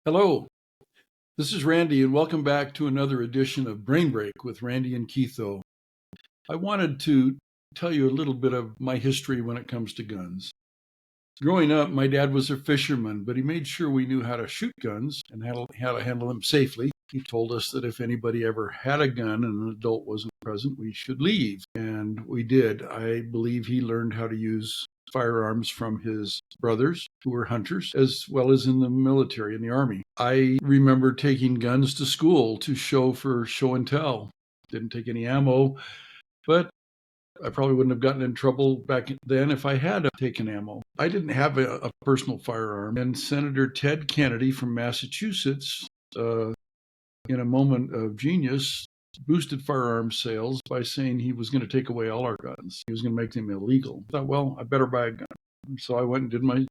Hello, this is Randy, and welcome back to another edition of Brain Break with Randy and Keitho. I wanted to tell you a little bit of my history when it comes to guns. Growing up, my dad was a fisherman, but he made sure we knew how to shoot guns and how to handle them safely. He told us that if anybody ever had a gun and an adult wasn't present, we should leave. And we did. I believe he learned how to use firearms from his brothers who were hunters, as well as in the military, in the army. I remember taking guns to school to show for show and tell. Didn't take any ammo, but I probably wouldn't have gotten in trouble back then if I had taken ammo. I didn't have a personal firearm. And Senator Ted Kennedy from Massachusetts, in a moment of genius, boosted firearms sales by saying he was going to take away all our guns. He was going to make them illegal. I thought, well, I better buy a gun. So I went and did my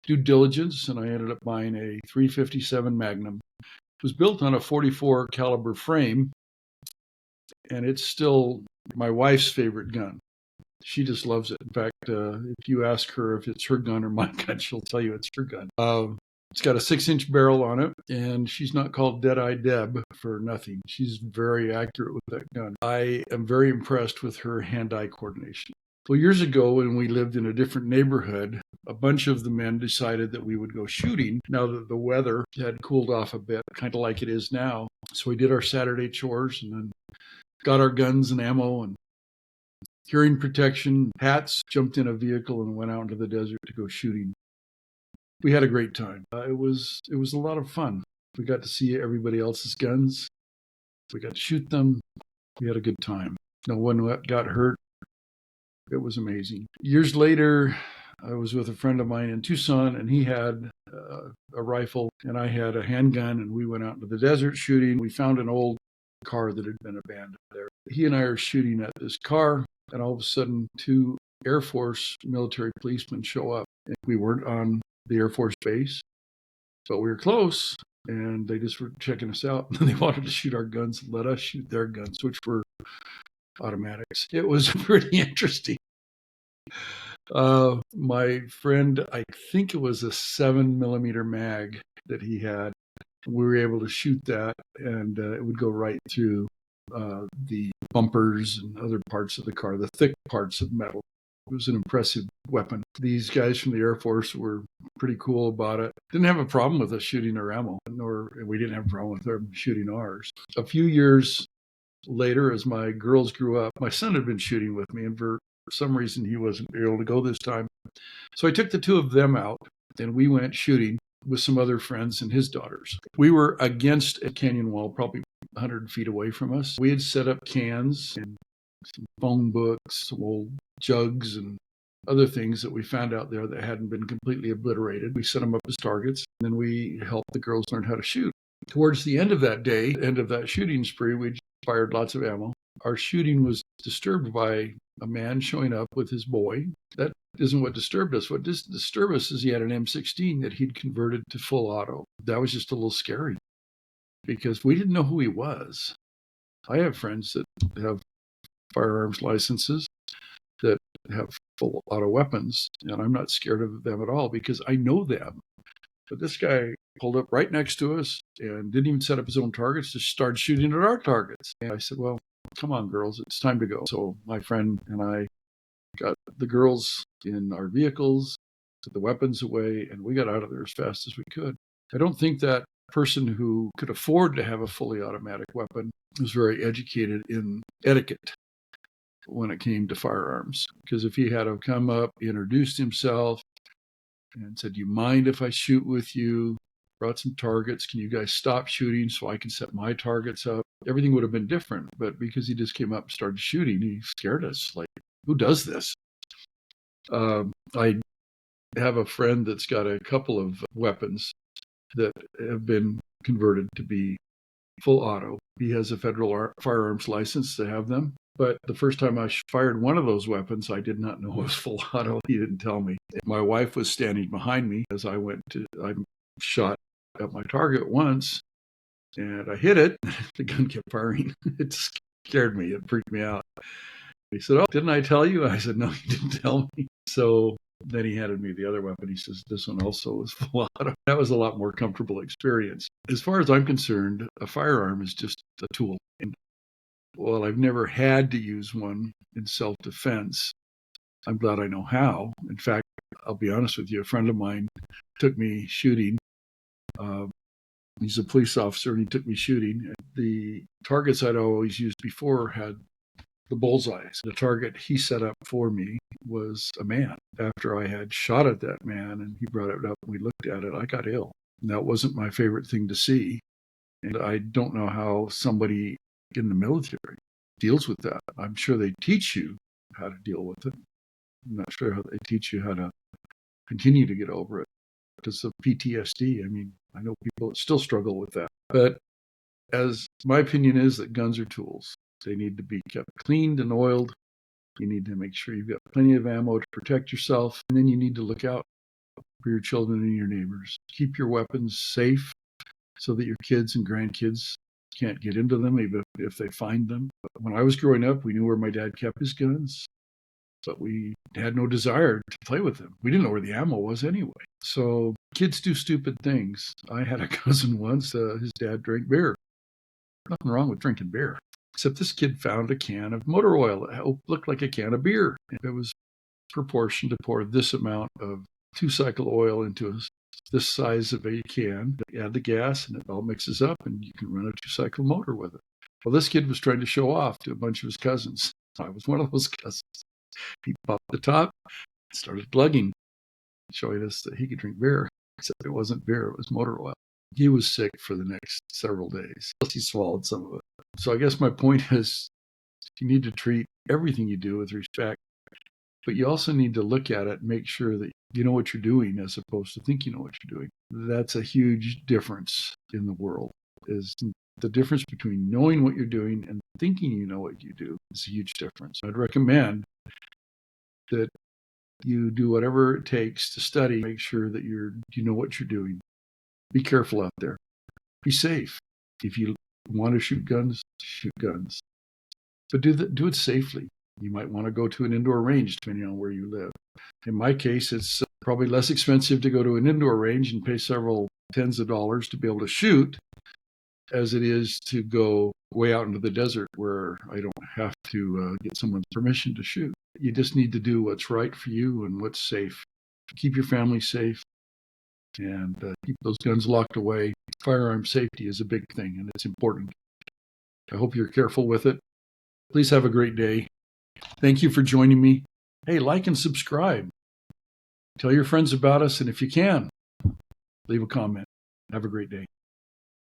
due diligence, and I ended up buying a 357 Magnum. It was built on a 44 caliber frame, and it's still my wife's favorite gun. She just loves it. In fact, if you ask her if it's her gun or my gun, she'll tell you it's her gun. It's got a 6-inch barrel on it, and she's not called Dead-Eye Deb for nothing. She's very accurate with that gun. I am very impressed with her hand-eye coordination. Well, years ago, when we lived in a different neighborhood, a bunch of the men decided that we would go shooting now that the weather had cooled off a bit, kind of like it is now. So we did our Saturday chores and then got our guns and ammo and hearing protection, hats, jumped in a vehicle and went out into the desert to go shooting. We had a great time. It was a lot of fun. We got to see everybody else's guns. We got to shoot them. We had a good time. No one got hurt. It was amazing. Years later, I was with a friend of mine in Tucson, and he had a rifle, and I had a handgun, and we went out into the desert shooting. We found an old car that had been abandoned there. He and I are shooting at this car, and all of a sudden, 2 Air Force military policemen show up. And we weren't on the Air Force base, but we were close, and they just were checking us out. And they wanted to shoot our guns and let us shoot their guns, which were automatics. It was pretty interesting. My friend, I think it was a 7mm mag that he had. We were able to shoot that, and it would go right through the bumpers and other parts of the car, the thick parts of metal. It was an impressive weapon. These guys from the Air Force were pretty cool about it. Didn't have a problem with us shooting their ammo, nor we didn't have a problem with them shooting ours. A few years later, as my girls grew up, my son had been shooting with me, and for some reason he wasn't able to go this time. So I took the 2 of them out, and we went shooting with some other friends and his daughters. We were against a canyon wall, probably 100 feet away from us. We had set up cans and some phone books, some old jugs, and other things that we found out there that hadn't been completely obliterated. We set them up as targets, and then we helped the girls learn how to shoot. Towards the end of that day, end of that shooting spree, we fired lots of ammo. Our shooting was disturbed by a man showing up with his boy. That isn't what disturbed us. What disturbed us is he had an M16 that he'd converted to full auto. That was just a little scary because we didn't know who he was. I have friends that have firearms licenses that have full auto weapons, and I'm not scared of them at all because I know them. But this guy pulled up right next to us and didn't even set up his own targets, just started shooting at our targets. And I said, well, come on, girls, it's time to go. So my friend and I got the girls in our vehicles, took the weapons away, and we got out of there as fast as we could. I don't think that person who could afford to have a fully automatic weapon was very educated in etiquette when it came to firearms. Because if he had to come up, introduced himself, and said, "You mind if I shoot with you?" Brought some targets. Can you guys stop shooting so I can set my targets up? Everything would have been different. But because he just came up and started shooting, he scared us. Like, who does this? I have a friend that's got a couple of weapons that have been converted to be full auto. He has a federal firearms license to have them. But the first time I fired one of those weapons, I did not know it was full auto. He didn't tell me. My wife was standing behind me as I shot at my target once, and I hit it. The gun kept firing. It scared me. It freaked me out. He said, "Oh, didn't I tell you?" I said, "No, you didn't tell me." So Then he handed me the other weapon. He says, this one also was full auto. That was a lot more comfortable experience. As far as I'm concerned, a firearm is just a tool. And while I've never had to use one in self-defense, I'm glad I know how. In fact, I'll be honest with you, a friend of mine took me shooting. He's a police officer, and he took me shooting. The targets I'd always used before had the bullseyes. The target he set up for me was a man. After I had shot at that man and he brought it up and we looked at it, I got ill. And that wasn't my favorite thing to see. And I don't know how somebody in the military deals with that. I'm sure they teach you how to deal with it. I'm not sure how they teach you how to continue to get over it. Because of PTSD, I mean, I know people that still struggle with that. But as my opinion is that guns are tools. They need to be kept cleaned and oiled. You need to make sure you've got plenty of ammo to protect yourself. And then you need to look out for your children and your neighbors. Keep your weapons safe so that your kids and grandkids can't get into them, even if they find them. But when I was growing up, we knew where my dad kept his guns, but we had no desire to play with them. We didn't know where the ammo was anyway. So kids do stupid things. I had a cousin once, his dad drank beer. Nothing wrong with drinking beer. Except this kid found a can of motor oil that looked like a can of beer. It was proportioned to pour this amount of 2-cycle oil into this size of a can. You add the gas and it all mixes up and you can run a 2-cycle motor with it. Well, this kid was trying to show off to a bunch of his cousins. I was one of those cousins. He popped the top, started plugging, showing us that he could drink beer. Except it wasn't beer, it was motor oil. He was sick for the next several days. Plus he swallowed some of it. So I guess my point is you need to treat everything you do with respect, but you also need to look at it and make sure that you know what you're doing as opposed to think you know what you're doing. That's a huge difference in the world. Is the difference between knowing what you're doing and thinking you know what you do is a huge difference. I'd recommend that you do whatever it takes to study, make sure that you know what you're doing. Be careful out there. Be safe. If you want to shoot guns, but do it safely. You might want to go to an indoor range depending on where you live. In my case, it's probably less expensive to go to an indoor range and pay several tens of dollars to be able to shoot as it is to go way out into the desert where I don't have to get someone's permission to shoot. You just need to do what's right for you and what's safe. Keep your family safe and keep those guns locked away. Firearm safety is a big thing and it's important. I hope you're careful with it. Please have a great day. Thank you for joining me. Hey, like and subscribe. Tell your friends about us, and if you can, leave a comment. Have a great day.